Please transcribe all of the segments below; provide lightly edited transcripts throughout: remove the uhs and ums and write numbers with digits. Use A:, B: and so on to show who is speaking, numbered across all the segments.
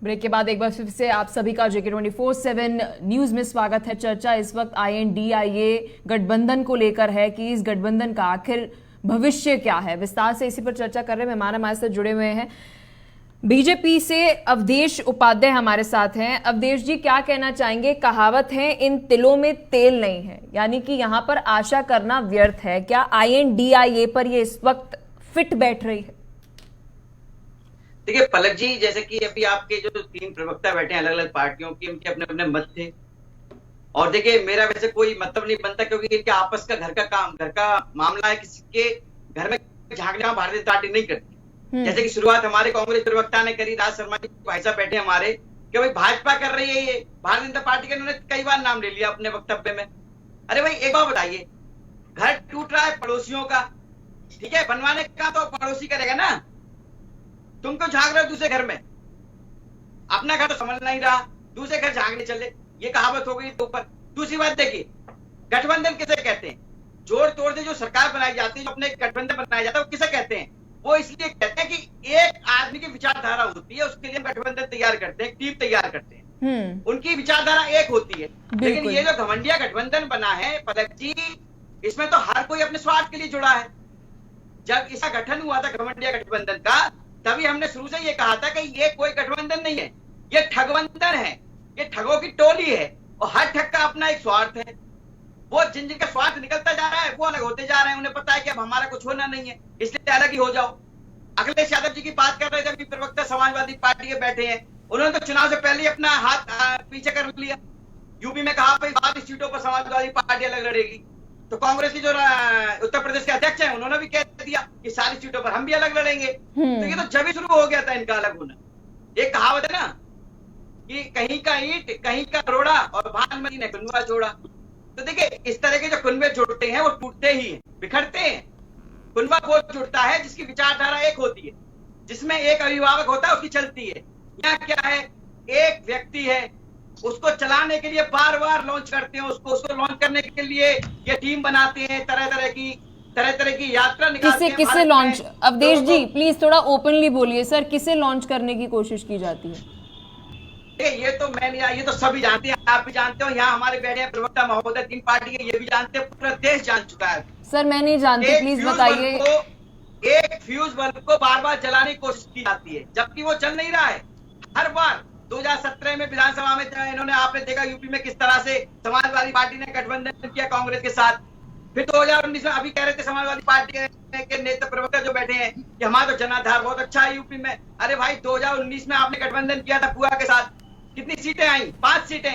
A: Break के बाद एक बार फिर से आप सभी का JK 24/7 न्यूज में स्वागत है। चर्चा इस वक्त INDIA गठबंधन को लेकर है कि इस गठबंधन का आखिर भविष्य क्या है। विस्तार से इसी पर चर्चा कर रहे हैं। मेहमान हमारे साथ जुड़े हुए हैं बीजेपी से अवधेश उपाध्याय हमारे साथ हैं। अवधेश जी, क्या कहना चाहेंगे? कहावत है इन तिलों में तेल नहीं है, यानी कि यहाँ पर आशा करना व्यर्थ है। क्या INDIA पर ये इस वक्त फिट बैठ रही है?
B: देखिए पलक जी, जैसे कि अभी आपके जो 3 प्रवक्ता बैठे हैं अलग अलग पार्टियों की, उनके अपने अपने मत थे। और देखिए मेरा वैसे कोई मतलब नहीं बनता, क्योंकि इनके आपस का घर का मामला है। किसी के घर में झांकने का भारतीय जनता पार्टी नहीं करती। जैसे कि शुरुआत हमारे कांग्रेस प्रवक्ता ने करी, राज शर्मा जी भाई साहब बैठे हमारे, कि भाई भाजपा कर रही है, ये भारतीय जनता पार्टी का इन्होंने कई बार नाम ले लिया अपने वक्तव्य में। अरे भाई एक बात बताइए, घर टूट रहा है पड़ोसियों का, ठीक है, बनवाने का तो पड़ोसी करेगा ना। तुम क्यों झांक रहे हो दूसरे घर में? अपना घर तो समझ नहीं रहा, दूसरे घर झांकने चले, ये कहावत हो गई। तो ऊपर दूसरी बात देखिए, गठबंधन किसे कहते हैं? जोड़ तोड़ से जो सरकार बनाई जाती है, जो अपने गठबंधन बनाया जाता है, वो किसे कहते हैं? वो इसलिए कहते हैं कि एक आदमी की विचारधारा होती है, उसके लिए गठबंधन तैयार करते हैं, टीम तैयार करते हैं। उनकी विचारधारा एक होती है। लेकिन ये जो घमंडिया गठबंधन बना है पलक जी, इसमें तो हर कोई अपने स्वार्थ के लिए जुड़ा है। जब इसका गठन हुआ था घमंडिया गठबंधन का, तभी हमने शुरू से ये कहा था कि ये कोई गठबंधन नहीं है, ये ठगबंधन है, ये ठगों की टोली है। और हर ठग का अपना एक स्वार्थ है। वो जिनका स्वार्थ निकलता जा रहा है वो अलग होते जा रहे हैं। उन्हें पता है कि अब हमारा कुछ होना नहीं है, इसलिए अलग ही हो जाओ। अखिलेश यादव जी की बात कर रहे थे, अभी प्रवक्ता समाजवादी पार्टी के बैठे हैं, उन्होंने तो चुनाव से पहले ही अपना हाथ पीछे कर लिया। यूपी में कहा 22 सीटों पर समाजवादी पार्टी अलग लड़ेगी। तो कांग्रेस की जो उत्तर प्रदेश के अध्यक्ष हैं, उन्होंने भी कह दिया कि सारी सीटों पर हम भी अलग लड़ेंगे। तो ये तो जब ही शुरू हो गया था इनका अलग होना। एक कहावत है ना कि कहीं का ईंट कहीं का रोड़ा और भानुमति ने कुनबा जोड़ा। तो देखिए इस तरह के जो कुनबे जुड़ते हैं वो टूटते ही हैं, बिखरते हैं। कुनबा वो जुड़ता है जिसकी विचारधारा एक होती है, जिसमें एक अभिभावक होता है, उसकी चलती है। यहाँ क्या है, एक व्यक्ति है, उसको चलाने के लिए बार बार लॉन्च करते हैं, उसको लॉन्च करने के लिए ये टीम बनाते हैं, तरह तरह की यात्रा निकालते हैं।
A: किसे लॉन्च? अवधेश जी प्लीज थोड़ा ओपनली बोलिए सर, किसे लॉन्च करने की कोशिश की जाती है?
B: ये तो मैं नहीं, ये तो सभी जानते हैं, आप भी जानते हो, यहाँ हमारे बैठे हैं प्रवक्ता महोदय 3 पार्टी के, ये भी जानते हैं, पूरा देश जान चुका है।
A: सर मैं नहीं जानती, प्लीज बताइए।
B: एक फ्यूज बल्ब को बार बार जलाने की कोशिश की जाती है, जबकि वो चल नहीं रहा है। हर बार 2017 में विधानसभा में इन्होंने, आपने देखा यूपी में किस तरह से समाजवादी पार्टी ने गठबंधन किया कांग्रेस के साथ। फिर 2019 में अभी कह रहे थे समाजवादी पार्टी के नेता प्रवक्ता जो बैठे हैं कि हमारा तो जनाधार बहुत अच्छा है यूपी में। अरे भाई 2019 में आपने गठबंधन किया था पुआ के साथ, कितनी सीटें आई? 5 सीटें।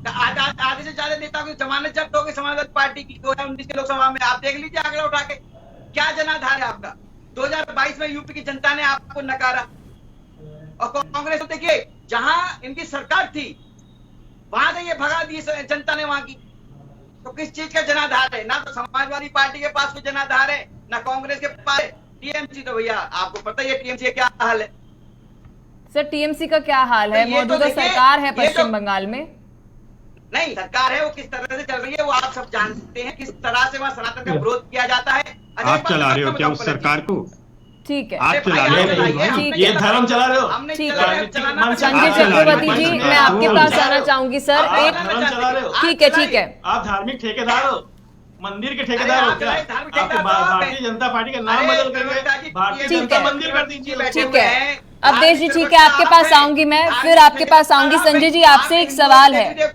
B: आधे से ज्यादा नेताओं की जमानत जब्त हो गई समाजवादी पार्टी की 2019 के लोकसभा में। आप देख लीजिए आंकड़ा उठा के, क्या जनाधार है आपका। 2022 में यूपी की जनता ने आपको नकारा। और कांग्रेस देखिए, जहां इनकी सरकार थी वहां से ये भगा दी जनता ने वहां की। तो किस चीज का जनाधार है? ना तो समाजवादी पार्टी के पास कोई जनाधार है, ना कांग्रेस के पास। टीएमसी तो भैया आपको पता ही है टीएमसी का क्या हाल है।
A: सर टीएमसी का क्या हाल है? मौजूदा सरकार है पश्चिम बंगाल में।
B: नहीं, सरकार है वो किस तरह से चल रही है वो आप सब जानते हैं, किस तरह से वहां सनातन का विरोध किया जाता है।
C: आप चला रहे हो क्या उस सरकार को?
A: ठीक है,
C: आप चला रहे हो, ये धर्म चला रहे हो।
A: ठीक है संजय चक्रवर्ती जी, मैं आपके पास आना चाहूंगी सर। ठीक है,
C: आप धार्मिक ठेकेदार हो, मंदिर के ठेकेदार हो क्या? भारतीय जनता पार्टी का नाम बदल करके भारतीय जनता मंदिर कर दीजिए।
A: ठीक है अवधेश जी, ठीक है, आपके पास आऊंगी मैं, फिर आपके पास आऊंगी। संजय जी आपसे एक सवाल है,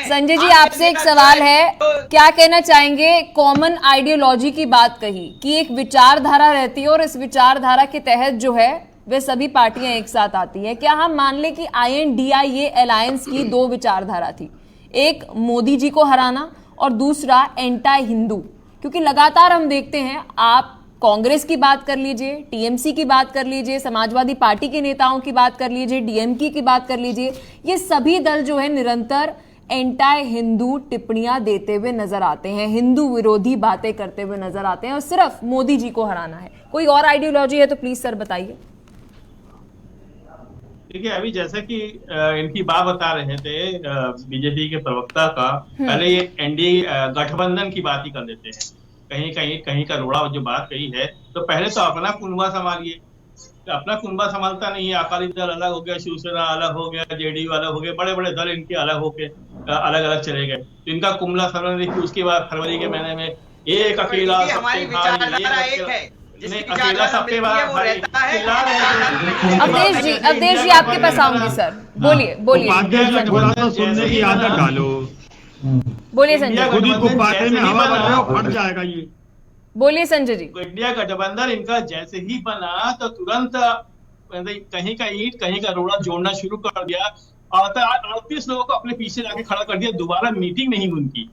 A: संजय जी आपसे एक सवाल है, क्या कहना चाहेंगे? कॉमन आइडियोलॉजी की बात कही कि एक विचारधारा रहती है और इस विचारधारा के तहत जो है वे सभी पार्टियां एक साथ आती है। क्या हम मान ले कि INDIA अलायंस की 2 विचारधारा थी, एक मोदी जी को हराना और दूसरा एंटी हिंदू? क्योंकि लगातार हम देखते हैं, आप कांग्रेस की बात कर लीजिए, टीएमसी की बात कर लीजिए, समाजवादी पार्टी के नेताओं की बात कर लीजिए, DMK की बात कर लीजिए, ये सभी दल जो है निरंतर एंटी हिंदू टिप्पणियां देते हुए नजर आते हैं, हिंदू विरोधी बातें करते हुए नजर आते हैं और सिर्फ मोदी जी को हराना है। कोई और आइडियोलॉजी है तो प्लीज सर बताइए।
C: देखिए अभी जैसा कि इनकी बात बता रहे थे बीजेपी के प्रवक्ता का, पहले ये एनडीए गठबंधन की बात ही कर लेते हैं। कहीं का रोड़ा जो बात कही है, तो पहले तो अपना कुनबा संभालिए। अपना कुनबा संभालता नहीं है। अकाली दल अलग हो गया, शिवसेना अलग हो गया, जेडीयू अलग हो गया, बड़े बड़े दल इनके अलग होके अलग अलग चले गए। तो इनका कुंबला संभालने की उसके बाद फरवरी के महीने में एक अकेला
B: हमारी विचारधारा एक है,
C: अकेला सबके बाद चिल्ला रहे हैं।
A: अवधेश जी आपके पास आऊंगी सर, बोलिए
D: थोड़ा तो सुनने की आदत डालो।
A: बोलिए संजय,
D: खुद ही गुब्बारे में हवा भर रहे हो, फट जाएगा ये।
A: बोलिए संजय जी।
C: इंडिया गठबंधन इनका जैसे ही बना तो तुरंत कहीं का ईंट कहीं का रोड़ा जोड़ना शुरू कर दिया और 38 लोगों को अपने पीछे लाके खड़ा कर दिया। दोबारा मीटिंग नहीं उनकी,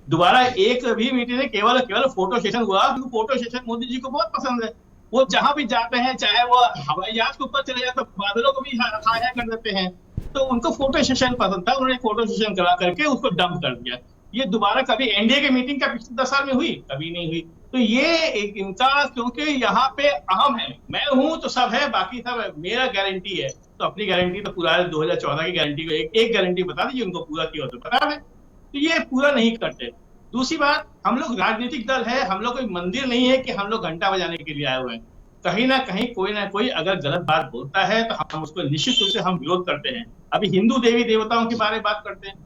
C: दोबारा एक भी मीटिंग नहीं, केवल फोटो सेशन हुआ। फोटो सेशन मोदी जी को बहुत पसंद है। वो जहां भी जाते हैं, चाहे वो हवाई जहाज के ऊपर चले जाते, बादलों को भी हाया कर देते हैं। तो उनको फोटो सेशन पसंद था, उन्होंने फोटो सेशन करा करके उसको डंप कर दिया। ये दोबारा कभी एनडीए की मीटिंग का पिछले 10 साल में हुई? कभी नहीं हुई। तो ये इनका, क्योंकि यहाँ पे अहम है, मैं हूं तो सब है, बाकी सब मेरा गारंटी है। तो अपनी गारंटी तो पूरा 2014 की गारंटी को एक गारंटी बता दीजिए उनको पूरा किया तो बता दें। तो ये पूरा नहीं करते। दूसरी बात, हम लोग राजनीतिक दल है, हम लोग कोई मंदिर नहीं है कि हम लोग घंटा बजाने के लिए आए हुए हैं। कहीं ना कहीं कोई ना कोई अगर गलत बात बोलता है तो हम उसको निश्चित रूप से हम विरोध करते हैं। अभी हिंदू देवी देवताओं के बारे में बात करते हैं।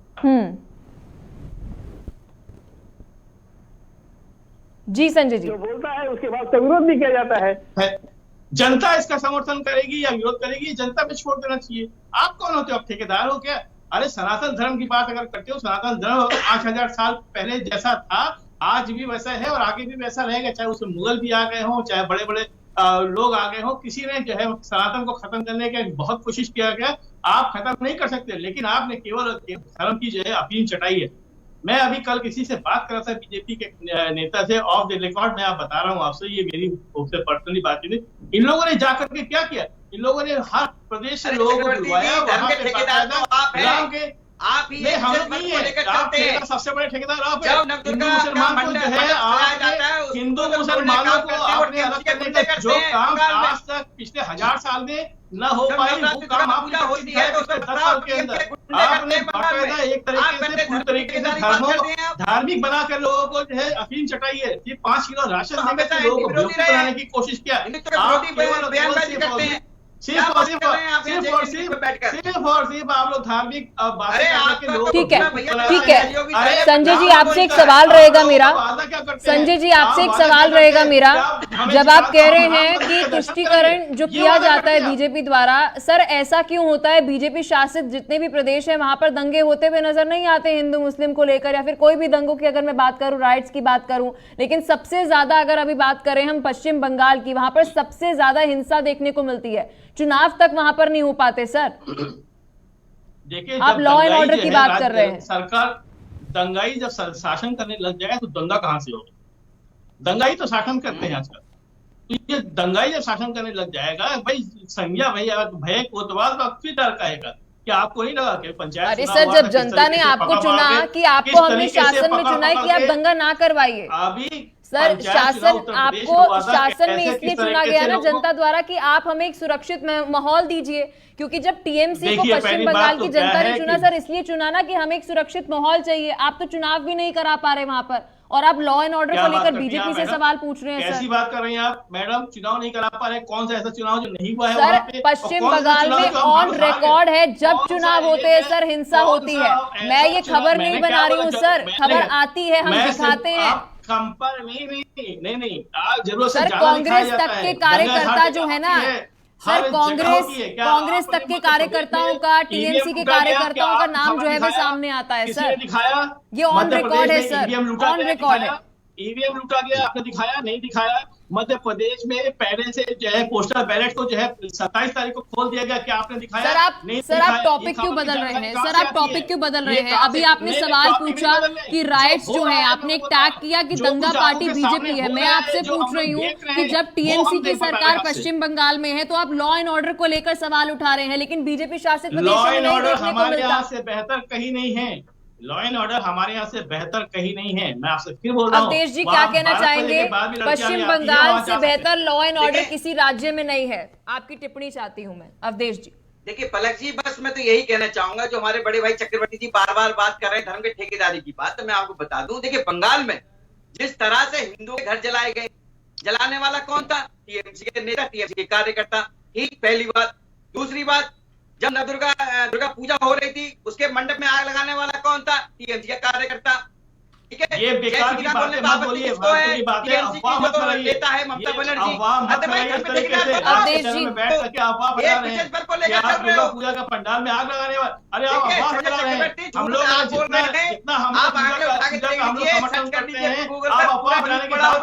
A: जी संजय जी,
E: जो बोलता है उसके बाद विरोध भी किया जाता है।
C: जनता इसका समर्थन करेगी या विरोध करेगी, जनता पे छोड़ देना चाहिए। आप कौन होते हो? आप ठेकेदार हो क्या? अरे सनातन धर्म की बात अगर करते हो, सनातन धर्म 5000 साल पहले जैसा था आज भी वैसा है और आगे भी वैसा रहेगा। चाहे उसमें मुगल भी आ गए हों, चाहे बड़े बड़े लोग आ गए हों, किसी ने जो है सनातन को खत्म करने की बहुत कोशिश किया गया। आप खत्म नहीं कर सकते, लेकिन आपने केवल धर्म की जो है अफीम चटाई है। मैं अभी कल किसी से बात कर रहा था, बीजेपी के नेता से, ऑफ द रिकॉर्ड मैं आप बता रहा हूँ आपसे, ये मेरी उससे पर्सनली बात हुई। इन लोगों ने जाकर के क्या किया? इन लोगों ने हर प्रदेश से लोगों को बुलवाया, वहां पे
B: आप ही
C: हम नहीं है, सबसे बड़े ठेकेदार आप हैं। हिंदू मुसलमान को जो है आप हिंदू मुसलमानों को आपने अलग करने का जो काम आज तक पिछले 1000 साल में न हो पाई, वो काम आपने होती है 10 साल के अंदर। आपने बाकायदा एक तरीके से पूरी तरीके से धार्मिक बनाकर लोगों को जो है अफीम चटाई है। ये 5 किलो राशन देकर लोगों को बेवकूफ बनाने की कोशिश किया। सिर्फ आप लोग धार्मिक बातें।
A: ठीक है संजय जी, आपसे एक सवाल रहेगा मेरा। संजय जी, आपसे एक सवाल रहेगा मेरा। जब आप कह रहे हैं कि तुष्टीकरण जो किया जाता है बीजेपी द्वारा, सर ऐसा क्यों होता है? बीजेपी शासित जितने भी प्रदेश हैं वहां पर दंगे होते हुए नजर नहीं आते हिंदू मुस्लिम को लेकर, या फिर कोई भी दंगों की अगर मैं बात करूं, राइट्स की बात करूं। लेकिन सबसे ज्यादा अगर अभी बात करें हम पश्चिम बंगाल की, वहां पर सबसे ज्यादा हिंसा देखने को मिलती है। चुनाव तक वहां पर नहीं हो पाते सर।
C: देखिए,
A: आप लॉ एंड ऑर्डर की बात कर रहे हैं।
C: सरकार दंगाई जब शासन करने लग जाए तो दंगा कहां से होगा? दंगाई तो शासन करते हैं आजकल। तो ये दंगाई जब शासन करने लग जाएगा, भाई संज्ञा भय कोतवाल का फिर डर कहेगा। क्या आपको नहीं लगा कि पंचायत?
A: अरे सर, जब जनता ने आपको चुना कि आपको हमने शासन में चुना कि आप दंगा ना करवाइए।
C: अभी
A: सर शासन आपको शासन में इसलिए चुना गया ना जनता द्वारा कि आप हमें एक सुरक्षित माहौल दीजिए। क्योंकि जब टीएमसी को पश्चिम बंगाल की जनता ने चुना, सर इसलिए चुना ना कि हमें एक सुरक्षित माहौल चाहिए। आप तो चुनाव भी नहीं करा पा रहे वहां पर, और आप लॉ एंड ऑर्डर को लेकर बीजेपी से सवाल पूछ रहे हैं।
C: कैसी बात कर रही हैं आप मैडम? चुनाव नहीं करा पा रहे? कौन सा ऐसा चुनाव जो नहीं हुआ है?
A: सर पश्चिम बंगाल में ऑन रिकॉर्ड है, जब चुनाव होते हैं सर हिंसा होती है। मैं ये खबर नहीं बना रही हूँ सर, खबर आती है, हम दिखाते हैं।
C: नहीं जरूरत
A: सर कांग्रेस तक के कार्यकर्ता जो है ना सर, कांग्रेस तक के कार्यकर्ताओं का, टीएमसी के कार्यकर्ताओं का नाम जो है वो सामने आता है सर। ये ऑन रिकॉर्ड है सर, ऑन रिकॉर्ड है।
C: ईवीएम लूटा गया, आपने दिखाया? नहीं दिखाया। मध्य प्रदेश में पहले से जो है पोस्टल बैलेट को जो है 27 तारीख को खोल दिया गया, क्या आपने दिखाया?
A: सर आप टॉपिक क्यों बदल रहे हैं? सर आप टॉपिक क्यों बदल रहे हैं? अभी आपने सवाल पूछा कि राइट्स जो है, आपने एक टैग किया कि दंगा पार्टी बीजेपी है। मैं आपसे पूछ रही हूँ कि जब टीएमसी की सरकार पश्चिम बंगाल में है तो आप लॉ एंड ऑर्डर को लेकर सवाल उठा रहे हैं, लेकिन बीजेपी शासित प्रदेशों में नहीं देखने को मिलता।
C: से बेहतर कहीं नहीं है। लॉ एंड ऑर्डर हमारे यहाँ से बेहतर कहीं नहीं है। मैं आपसे फिर बोल रहा हूँ।
A: अवधेश जी क्या कहना चाहेंगे? पश्चिम बंगाल से बेहतर लॉ एंड ऑर्डर किसी राज्य में नहीं है। आपकी टिप्पणी चाहती हूँ मैं, अवधेश जी।
B: देखिए पलक जी, बस मैं तो यही कहना चाहूंगा, जो हमारे बड़े भाई चक्रवर्ती जी बार बार बात कर रहे हैं धर्म के ठेकेदारी की बात, तो मैं आपको बता दूं, देखिए बंगाल में जिस तरह से हिंदुओं के घर जलाए गए, जलाने वाला कौन था? टीएमसी के नेता, टीएमसी के कार्यकर्ता। ठीक, पहली बात। दूसरी बात, जब दुर्गा पूजा हो रही थी, उसके मंडप में आग लगाने वाला कौन था? टीएमसी का कार्यकर्ता। ठीक है,
C: ये बेकार की बातें मत बोलिए, की बातें अफवाह मत फैलाइए।
B: लेता है ममता बनर्जी।
C: अफवाह मत फैलाइए इस तरीके से।
A: अवधेश जी,
C: में बैठ करके अफवाह फैला रहे हैं कि आप दुर्गा पूजा का पंडाल में आग लगाने वाले, अरे आप अफवाह फैला रहे हैं। हम लोग जितना हम समर्थन करते हैं, आप अफवाह फैलाने के बाद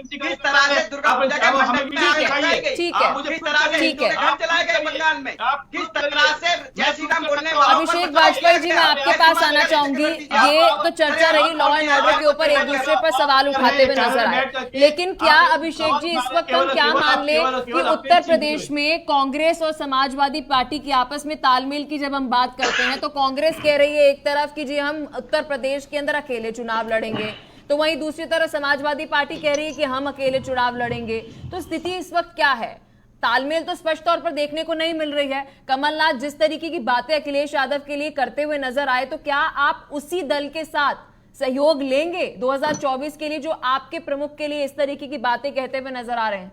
B: किस तरह से दुर्गा पूजा के मंडप में आग लगाई गई,
A: ठीक है,
B: किस तरह से
A: ठीक है।
B: घर चलाए गए बंगाल में, किस तरह से जय श्री राम बोलने वालों
A: अभिषेक वाजपेयी जी, मैं आपके पास आना चाहूंगी। ये तो चर्चा रही लॉ एंड ऑर्डर के ऊपर, एक दूसरे पर सवाल उठाते हुए नजर आए, लेकिन क्या अभिषेक जी इस वक्त हम क्या मान ले कि उत्तर प्रदेश में कांग्रेस और समाजवादी पार्टी की आपस में तालमेल की जब हम बात करते हैं तो कांग्रेस कह रही है एक तरफ कि जी हम उत्तर प्रदेश के अंदर अकेले चुनाव लड़ेंगे, तो वहीं दूसरी तरफ समाजवादी पार्टी कह रही है कि हम अकेले चुनाव लड़ेंगे। तो स्थिति इस वक्त क्या है? तालमेल तो स्पष्ट तौर पर देखने को नहीं मिल रही है। कमलनाथ जिस तरीके की बातें अखिलेश यादव के लिए करते हुए नजर आए, तो क्या आप उसी दल के साथ सहयोग लेंगे 2024 के लिए जो आपके प्रमुख के लिए इस तरीके की बातें कहते हुए नजर आ रहे हैं?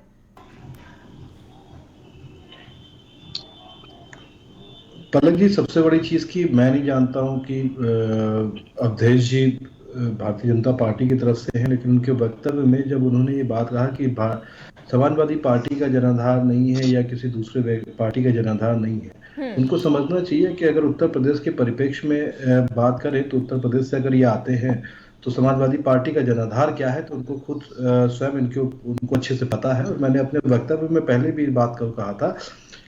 F: पलक जी, सबसे बड़ी चीज की मैं नहीं जानता हूं कि अवधेश जी भारतीय जनता पार्टी की तरफ से हैं, लेकिन उनके वक्तव्य में जब उन्होंने ये बात कहा कि समाजवादी पार्टी का जनाधार नहीं है या किसी दूसरे पार्टी का जनाधार नहीं है, उनको समझना चाहिए कि अगर उत्तर प्रदेश के परिप्रेक्ष्य में बात करें तो उत्तर प्रदेश से अगर ये आते हैं तो समाजवादी पार्टी का जनाधार क्या है तो उनको खुद स्वयं उनको अच्छे से पता है। और मैंने अपने वक्तव्य में पहले भी बात कहा था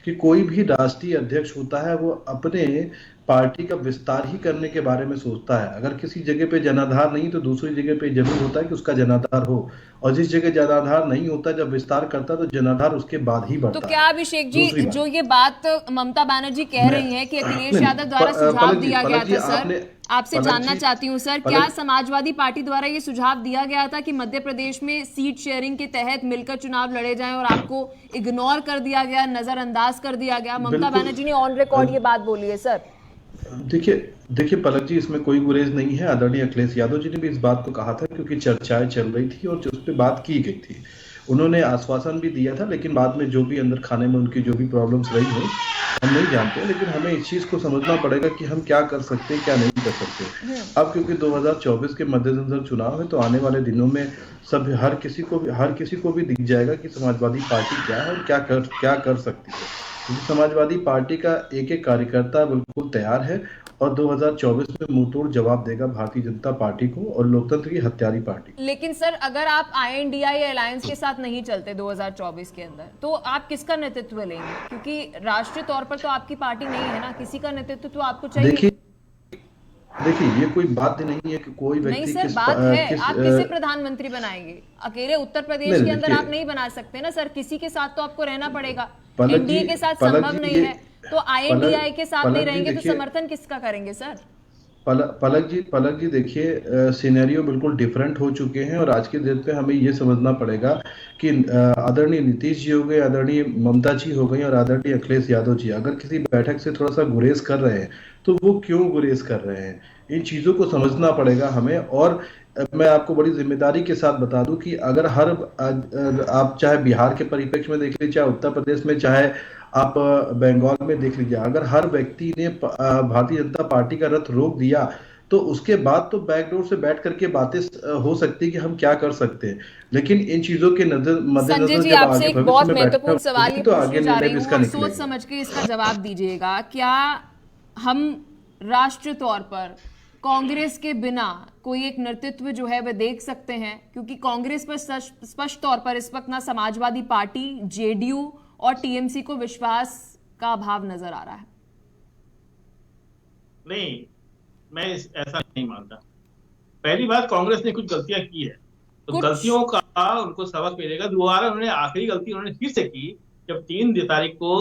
F: कि कोई भी राष्ट्रीय अध्यक्ष होता है वो अपने पार्टी का विस्तार ही करने के बारे में सोचता है। अगर किसी जगह पे जनाधार नहीं तो दूसरी जगह पे जरूर होता है कि उसका जनाधार हो, और जिस जगह जनाधार नहीं होता जब विस्तार करता तो जनाधार उसके बाद ही बढ़ता है।
A: तो क्या अभिषेक जी जो ये बात ममता बनर्जी कह रही है कि अखिलेश यादव द्वारा सुझाव दिया गया था, सर आपसे जानना चाहती हूँ सर, क्या समाजवादी पार्टी द्वारा ये सुझाव दिया गया था कि मध्य प्रदेश में सीट शेयरिंग के तहत मिलकर चुनाव लड़े जाएं और आपको इग्नोर कर दिया गया, नजरअंदाज कर दिया गया? ममता बनर्जी ने ऑन रिकॉर्ड ये बात बोली है सर।
F: देखिए पलक जी, इसमें कोई गुरेज नहीं है। आदरणीय अखिलेश यादव जी ने भी इस बात को कहा था क्योंकि चर्चाएं चल रही थी और उस पर बात की गई थी। उन्होंने आश्वासन भी दिया था, लेकिन बाद में जो भी अंदर खाने में उनकी जो भी प्रॉब्लम्स रही हो हम नहीं जानते, लेकिन हमें इस चीज को समझना पड़ेगा कि हम क्या कर सकते हैं क्या नहीं कर सकते। अब क्योंकि 2024 के मद्देनजर चुनाव है तो आने वाले दिनों में सब हर किसी को भी दिख जाएगा कि समाजवादी पार्टी क्या है और क्या कर सकती है। क्योंकि समाजवादी पार्टी का एक एक कार्यकर्ता बिल्कुल तैयार है और 2024 में मुंहतोड़ जवाब देगा भारतीय जनता पार्टी को और लोकतंत्र की हत्यारी पार्टी।
A: लेकिन सर अगर आप INDI अलायंस के साथ नहीं चलते 2024 के अंदर तो आप किसका नेतृत्व लेंगे? क्योंकि राष्ट्रीय तौर पर तो आपकी पार्टी नहीं है ना, किसी का नेतृत्व तो आपको चाहिए।
F: देखिए ये कोई बात नहीं है कि कोई व्यक्ति
A: नहीं सर, बात है आप किसे प्रधानमंत्री बनाएंगे? अकेले उत्तर प्रदेश के अंदर आप नहीं बना सकते ना सर, किसी के साथ तो आपको रहना पड़ेगा। एनडीए के साथ संभव नहीं है तो INDI के साथ नहीं रहेंगे तो समर्थन किसका करेंगे सर?
F: पलक जी देखिए, सिनेरियो बिल्कुल डिफरेंट हो चुके हैं और आज के दिन पे हमें ये समझना पड़ेगा कि आदरणीय नीतीश जी हो गए, आदरणीय ममता जी हो गई और आदरणीय अखिलेश यादव जी अगर किसी बैठक से थोड़ा सा गुरेज कर रहे हैं तो वो क्यों गुरेज कर रहे हैं, इन चीजों को समझना पड़ेगा हमें। और मैं आपको बड़ी जिम्मेदारी के साथ बता दूं कि अगर आप चाहे बिहार के परिप्रेक्ष्य में देख लीजिए, चाहे उत्तर प्रदेश में, चाहे आप बंगाल में देख लीजिए, अगर हर व्यक्ति ने भारतीय जनता पार्टी का रथ रोक दिया तो उसके बाद तो बैकडोर से बैठ करके बातें हो सकती है कि हम क्या कर सकते हैं, लेकिन इन चीजों के
A: संजय जी आपसे एक बहुत महत्वपूर्ण सवाल ये पूछने जा रही हूँ, सोच समझ के इसका जवाब दीजिएगा। क्या हम राष्ट्रीय तौर पर कांग्रेस के बिना कोई एक नेतृत्व जो है वह देख सकते हैं? क्योंकि कांग्रेस पर स्पष्ट तौर पर इस वक्त ना समाजवादी पार्टी, JDU और TMC को विश्वास का अभाव नजर आ रहा है।
C: नहीं, मैं ऐसा नहीं मानता। पहली बात, कांग्रेस ने कुछ गलतियां की है तो गलतियों का उनको सबक मिलेगा। दोबारा उन्होंने आखिरी गलती उन्होंने फिर से की जब 3 तारीख को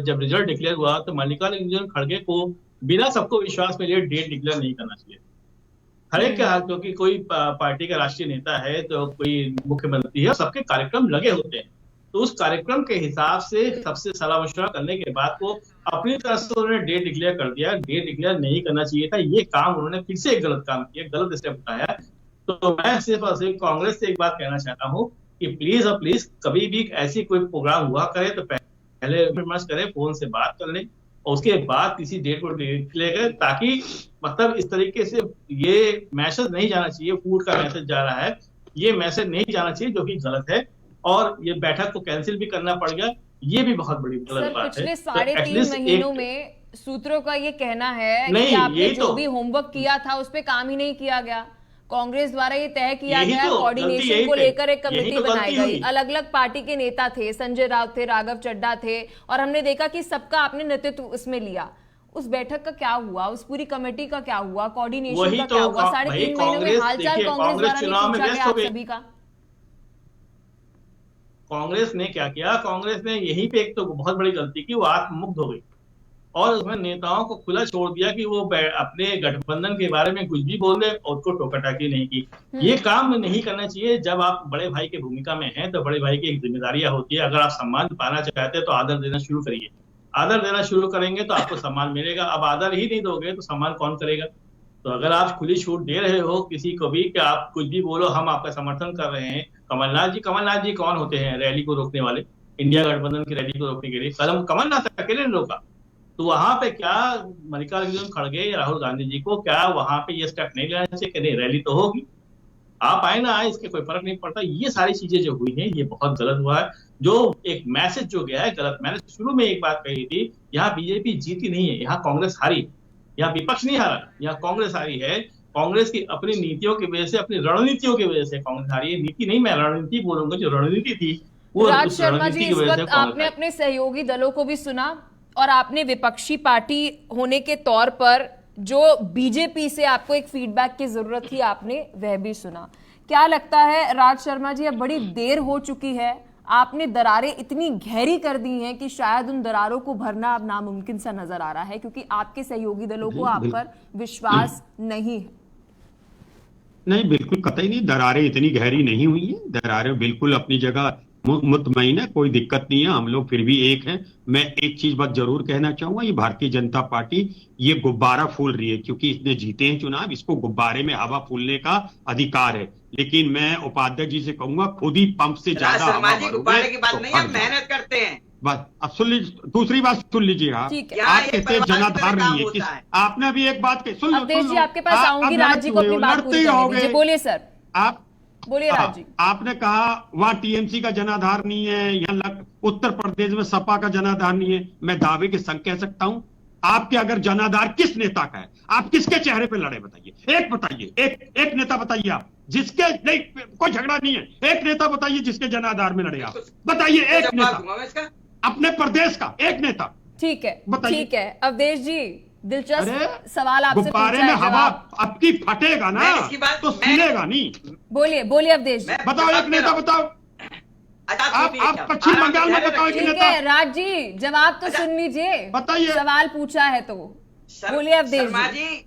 C: जब रिजल्ट डिक्लेयर हुआ तो मल्लिकार्जुन खड़गे को बिना सबको विश्वास में लिए डेट डिक्लेयर नहीं करना चाहिए। हर एक के हाथ, क्योंकि कोई पार्टी का राष्ट्रीय नेता है तो कोई मुख्यमंत्री है, सबके कार्यक्रम लगे होते हैं, तो उस कार्यक्रम के हिसाब से सबसे सलाह मशवरा करने के बाद को अपनी तरफ से उन्होंने डेट डिक्लेयर कर दिया। डेट डिक्लेयर नहीं करना चाहिए था, ये काम उन्होंने फिर से एक गलत काम किया, गलत स्टेप उठाया। तो मैं सिर्फ और सिर्फ कांग्रेस से एक बात कहना चाहता हूँ कि प्लीज और प्लीज कभी भी ऐसी कोई प्रोग्राम हुआ करे तो पहले विमर्श करें, फोन से बात कर लें और उसके बाद किसी डेट को लेकर, ताकि मतलब इस तरीके से ये मैसेज नहीं जाना चाहिए, फूड का मैसेज जा रहा है, ये मैसेज नहीं जाना चाहिए जो कि गलत है, और ये बैठक को कैंसिल भी करना पड़ गया, ये भी बहुत बड़ी गलत बात है।
A: पिछले 3.5 महीनों में सूत्रों का ये कहना है कि आपने जो भी होमवर्क किया था उस पर काम ही नहीं किया गया। कांग्रेस द्वारा ये तय किया गया, कोऑर्डिनेशन को लेकर एक कमेटी बनाई गई, अलग अलग पार्टी के नेता थे, संजय राउत थे, राघव चड्ढा थे, और हमने देखा कि सबका आपने नेतृत्व उसमें लिया। उस बैठक का क्या हुआ, उस पूरी कमेटी का क्या हुआ, कोऑर्डिनेशन का क्या हुआ? 3.5 महीनों में हालचाल कांग्रेस द्वारा नहीं पूछा गया आप सभी का।
C: कांग्रेस ने क्या किया, कांग्रेस ने यहीं पे एक तो बहुत बड़ी गलती की, वो आत्ममुग्ध हो गई और उसमें नेताओं को खुला छोड़ दिया कि वो अपने गठबंधन के बारे में कुछ भी बोल दे और उसको टोकाटाकी नहीं की। ये काम नहीं करना चाहिए। जब आप बड़े भाई की भूमिका में हैं तो बड़े भाई की एक जिम्मेदारियां होती है। अगर आप सम्मान पाना चाहते हैं तो आदर देना शुरू करिए, आदर देना शुरू करेंगे तो आपको सम्मान मिलेगा। अब आदर ही नहीं दोगे तो सम्मान कौन करेगा? तो अगर आप खुली छूट दे रहे हो किसी को भी कि आप कुछ भी बोलो, हम आपका समर्थन कर रहे हैं। कमलनाथ जी कौन होते हैं रैली को रोकने वाले? इंडिया गठबंधन की रैली को रोकने के लिए कमलनाथ अकेले ने रोका। तो वहां पे क्या मल्लिकार्जुन खड़गे या राहुल गांधी जी को क्या वहां पे ये स्टेप नहीं लेना चाहिए कि नहीं रैली तो होगी, आप आए ना आए इसके कोई फर्क नहीं पड़ता। ये सारी चीजें जो हुई हैं ये बहुत गलत हुआ है। जो एक मैसेज जो गया है गलत। मैंने शुरू में एक बात कही थी, यहाँ बीजेपी जीती नहीं है, यहाँ कांग्रेस हारी। यहाँ विपक्ष नहीं हारा, यहाँ कांग्रेस हारी है। कांग्रेस की अपनी नीतियों की वजह से, अपनी रणनीतियों की वजह से कांग्रेस हारी है। नीति नहीं, मैं रणनीति बोलूंगा। जो रणनीति थी वो
A: राज शर्मा जी, इस वक्त आपने अपने सहयोगी दलों को भी सुना और आपने विपक्षी पार्टी होने के तौर पर जो बीजेपी से आपको एक फीडबैक की जरूरत थी आपने वह भी सुना। क्या लगता है राज शर्मा जी, अब बड़ी देर हो चुकी है, आपने दरारें इतनी गहरी कर दी हैं कि शायद उन दरारों को भरना अब नामुमकिन सा नजर आ रहा है, क्योंकि आपके सहयोगी दलों को आप पर विश्वास नहीं है।
D: नहीं, बिल्कुल कतई नहीं, दरारें इतनी गहरी नहीं हुई हैं। दरारें बिल्कुल अपनी जगह मुतमईन है, कोई दिक्कत नहीं है, हम लोग फिर भी एक हैं। मैं एक चीज बात जरूर कहना चाहूंगा, ये भारतीय जनता पार्टी ये गुब्बारा फूल रही है क्योंकि इसने जीते हैं चुनाव, इसको गुब्बारे में हवा फूलने का अधिकार है। लेकिन मैं उपाध्यक्ष जी से कहूंगा, खुद ही पंप से ज्यादा हवा
B: गुब्बारे की बात नहीं, हम मेहनत करते हैं।
D: बस अब सुन लीजिए, दूसरी बात सुन लीजिए आप कहते जनाधार नहीं है। आपने भी एक बात कही, सुन
A: लो, आपके पास आऊंगी, राज जी को अपनी बात पूरी करने दीजिए। बोलिए सर,
D: आप
A: बोलिए राज जी।
D: आपने कहा वहां टीएमसी का जनाधार नहीं है, यहाँ उत्तर प्रदेश में सपा का जनाधार नहीं है। मैं दावे के संग कह सकता हूं, आपके अगर जनाधार किस नेता का है, आप किसके चेहरे पे लड़े बताइए, एक बताइए, एक नेता बताइए आप जिसके, नहीं कोई झगड़ा नहीं है, एक नेता बताइए जिसके जनाधार में लड़े आप, बताइए एक नेता अपने प्रदेश का, एक नेता।
A: ठीक है, ठीक है अवधेश जी, दिलचस्प सवाल आपसे
D: गुब्बारे में हवा आपकी फटेगा ना तो सुनेगा नहीं।
A: बोलिए अवधेश जी,
D: बताओ एक नेता बताओ। आप पश्चिम बंगाल में बताओ एक नेता।
A: राज जी जवाब तो सुन लीजिए,
D: बताइए,
A: सवाल पूछा है तो बोलिए अवधेश जी।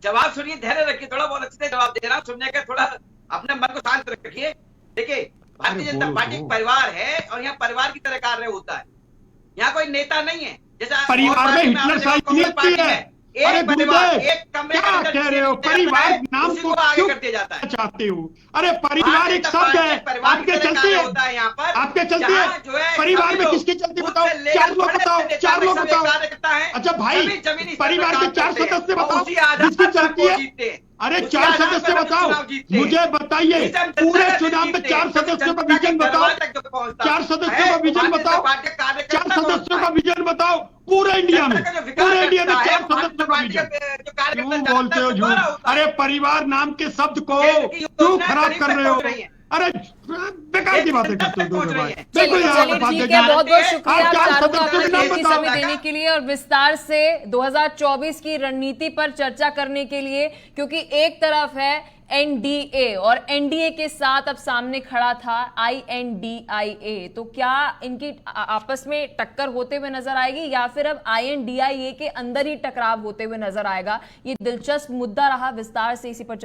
B: जवाब सुनिए, धैर्य रखिए, थोड़ा बहुत अच्छे से जवाब दे रहा हूं, सुनने का थोड़ा अपने मन को शांत रखिए। देखिए भारतीय जनता पार्टी एक परिवार है और यहाँ परिवार की तरह कार्य होता है। यहाँ कोई नेता नहीं है जैसा
D: परिवार में हिटलर साइकिल है। अरे
B: एक कमरे
D: क्या कह रहे हो? परिवार नाम को क्यों चाहते हो? अरे परिवार एक शब्द है, आपके चलते होता है यहाँ पर, आपके चलते परिवार में किसके चलते बताओ? 4 लोग बताओ, 4 लोग बताओ। अच्छा भाई, परिवार के 4 सदस्य बताओ जिसकी चलती है। अरे 4 सदस्य बताओ, मुझे बताइए पूरे चुनाव में 4 सदस्यों का विजन बताओ, 4 सदस्यों का विजन बताओ, 4 सदस्यों का विजन बताओ पूरे इंडिया में, पूरे इंडिया में 4 सदस्यों का विजन। क्यों बोलते हो झूठ? अरे परिवार नाम के शब्द को क्यों खराब कर रहे हो? अरे बेकार की बातें करते हो।
A: बिल्कुल ठीक है, बहुत बहुत शुक्रिया चारों का कीमती समय देने के लिए और विस्तार से 2024 की रणनीति पर चर्चा करने के लिए, क्योंकि एक तरफ है एनडीए और एनडीए के साथ अब सामने खड़ा था आईएनडीआईए। तो क्या इनकी आपस में टक्कर होते हुए नजर आएगी या फिर अब आईएनडीआईए के अंदर ही टकराव होते हुए नजर आएगा? ये दिलचस्प मुद्दा रहा, विस्तार से इसी पर